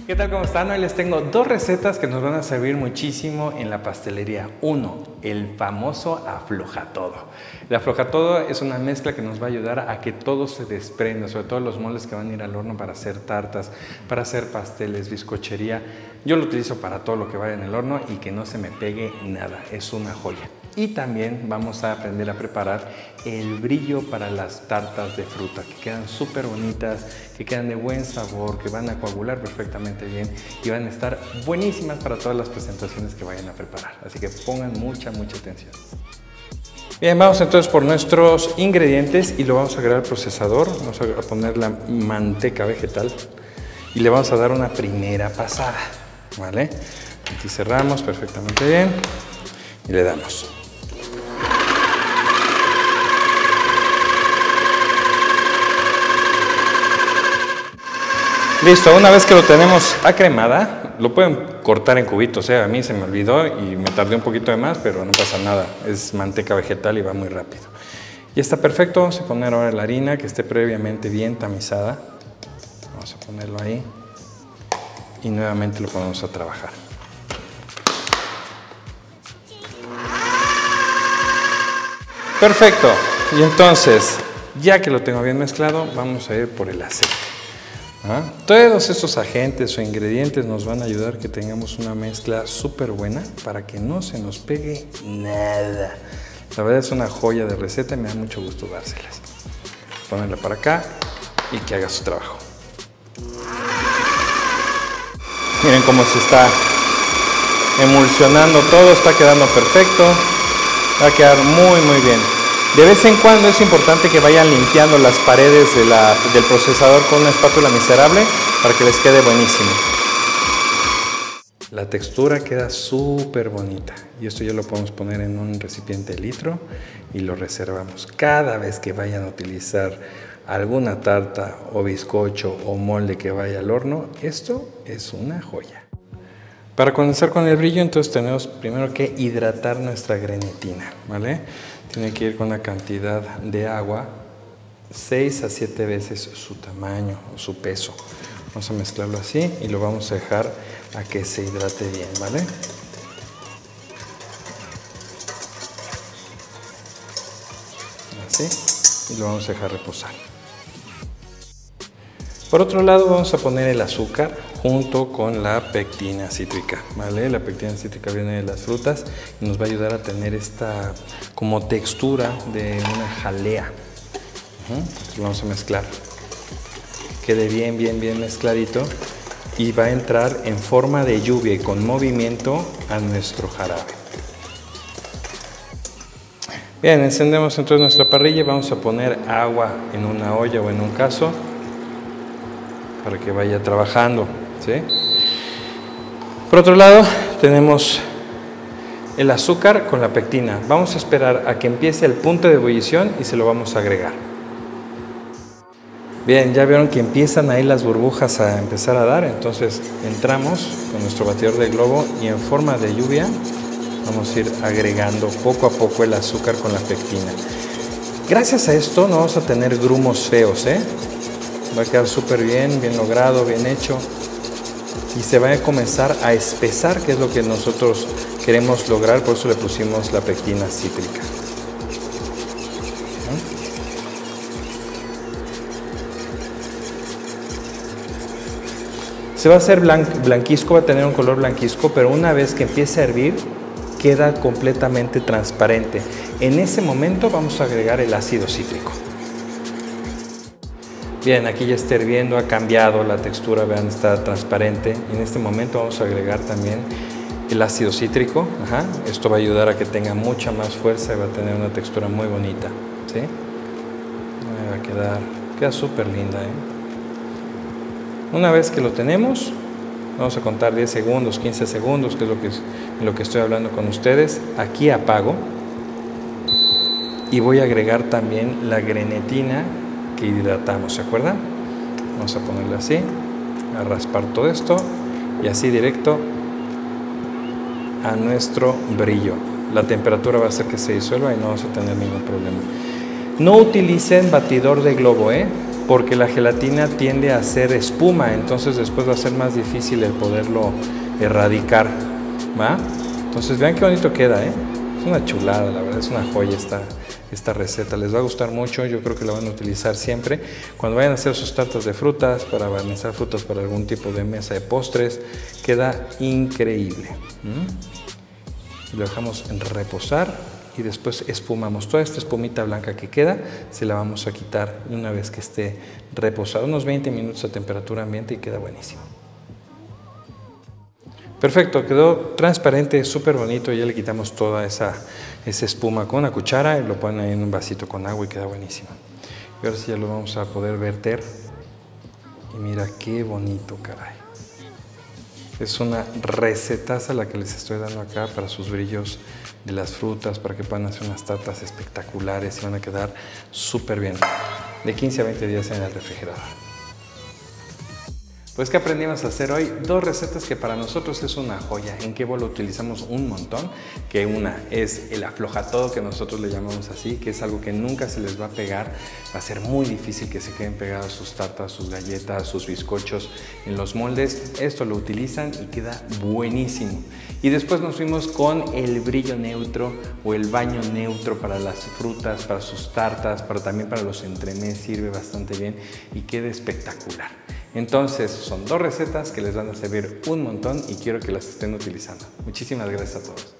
¿Qué tal? ¿Cómo están? Hoy les tengo dos recetas que nos van a servir muchísimo en la pastelería. Uno, el famoso aflojatodo. El aflojatodo es una mezcla que nos va a ayudar a que todo se desprenda, sobre todo los moldes que van a ir al horno para hacer tartas, para hacer pasteles, bizcochería. Yo lo utilizo para todo lo que vaya en el horno y que no se me pegue nada. Es una joya. Y también vamos a aprender a preparar el brillo para las tartas de fruta, que quedan súper bonitas, que quedan de buen sabor, que van a coagular perfectamente bien y van a estar buenísimas para todas las presentaciones que vayan a preparar. Así que pongan mucha atención. Bien, vamos entonces por nuestros ingredientes y lo vamos a agregar al procesador. Vamos a poner la manteca vegetal y le vamos a dar una primera pasada, ¿vale? Aquí cerramos perfectamente bien y le damos. Listo, una vez que lo tenemos acremada, lo pueden cortar en cubitos, a mí se me olvidó y me tardé un poquito de más, pero no pasa nada, es manteca vegetal y va muy rápido. Y está perfecto, vamos a poner ahora la harina que esté previamente bien tamizada. Vamos a ponerlo ahí y nuevamente lo ponemos a trabajar. Perfecto, y entonces, ya que lo tengo bien mezclado, vamos a ir por el aceite. Todos estos agentes o ingredientes nos van a ayudar a que tengamos una mezcla súper buena para que no se nos pegue nada. La verdad es una joya de receta y me da mucho gusto dárselas. Ponerla para acá y que haga su trabajo. Miren cómo se está emulsionando todo, está quedando perfecto. Va a quedar muy bien. De vez en cuando es importante que vayan limpiando las paredes del procesador con una espátula miserable para que les quede buenísimo. La textura queda súper bonita y esto ya lo podemos poner en un recipiente de litro y lo reservamos. Cada vez que vayan a utilizar alguna tarta o bizcocho o molde que vaya al horno, esto es una joya. Para comenzar con el brillo, entonces tenemos primero que hidratar nuestra grenetina, ¿vale? Tiene que ir con una cantidad de agua 6 a 7 veces su tamaño o su peso. Vamos a mezclarlo así y lo vamos a dejar a que se hidrate bien, ¿vale? Así, y lo vamos a dejar reposar. Por otro lado vamos a poner el azúcar junto con la pectina cítrica, ¿vale? La pectina cítrica viene de las frutas y nos va a ayudar a tener esta como textura de una jalea. Lo vamos a mezclar, que quede bien mezcladito y va a entrar en forma de lluvia y con movimiento a nuestro jarabe. Bien, encendemos entonces nuestra parrilla y vamos a poner agua en una olla o en un cazo para que vaya trabajando, ¿sí? Por otro lado tenemos el azúcar con la pectina. Vamos a esperar a que empiece el punto de ebullición y se lo vamos a agregar. Bien, ya vieron que empiezan ahí las burbujas a empezar a dar, entonces entramos con nuestro batidor de globo y en forma de lluvia vamos a ir agregando poco a poco el azúcar con la pectina. Gracias a esto no vamos a tener grumos feos, Va a quedar súper bien logrado, bien hecho y se va a comenzar a espesar, que es lo que nosotros queremos lograr, por eso le pusimos la pectina cítrica. Se va a hacer blanquizco, va a tener un color blanquizco, pero una vez que empiece a hervir queda completamente transparente. En ese momento vamos a agregar el ácido cítrico. Bien, aquí ya está hirviendo, ha cambiado la textura, vean, está transparente. Y en este momento vamos a agregar también el ácido cítrico. Esto va a ayudar a que tenga mucha más fuerza y va a tener una textura muy bonita, ¿sí? Va a queda súper linda, Una vez que lo tenemos, vamos a contar 10 segundos, 15 segundos, que es lo que estoy hablando con ustedes. Aquí apago y voy a agregar también la grenetina que hidratamos, ¿se acuerdan? Vamos a ponerle así, a raspar todo esto y así directo a nuestro brillo. La temperatura va a hacer que se disuelva y no vamos a tener ningún problema. No utilicen batidor de globo, porque la gelatina tiende a hacer espuma, entonces después va a ser más difícil el poderlo erradicar, ¿va? Entonces vean qué bonito queda, ¿eh? Es una chulada, la verdad, es una joya esta receta. Les va a gustar mucho, yo creo que la van a utilizar siempre. Cuando vayan a hacer sus tartas de frutas, para barnizar frutas para algún tipo de mesa de postres, queda increíble. Lo dejamos en reposar y después espumamos. Toda esta espumita blanca que queda, se la vamos a quitar una vez que esté reposado, unos 20 minutos a temperatura ambiente y queda buenísimo. Perfecto, quedó transparente, súper bonito. Ya le quitamos toda esa espuma con una cuchara y lo ponen ahí en un vasito con agua y queda buenísimo. Y ahora sí ya lo vamos a poder verter. Y mira qué bonito, caray. Es una recetaza la que les estoy dando acá para sus brillos de las frutas, para que puedan hacer unas tartas espectaculares y van a quedar súper bien. De 15 a 20 días en el refrigerador. Pues, ¿qué aprendimos a hacer hoy? Dos recetas que para nosotros es una joya. En Kebo lo utilizamos un montón, que una es el aflojatodo, que nosotros le llamamos así, que es algo que nunca se les va a pegar. Va a ser muy difícil que se queden pegadas sus tartas, sus galletas, sus bizcochos en los moldes. Esto lo utilizan y queda buenísimo. Y después nos fuimos con el brillo neutro o el baño neutro para las frutas, para sus tartas, pero también para los entremés sirve bastante bien y queda espectacular. Entonces, son dos recetas que les van a servir un montón y quiero que las estén utilizando. Muchísimas gracias a todos.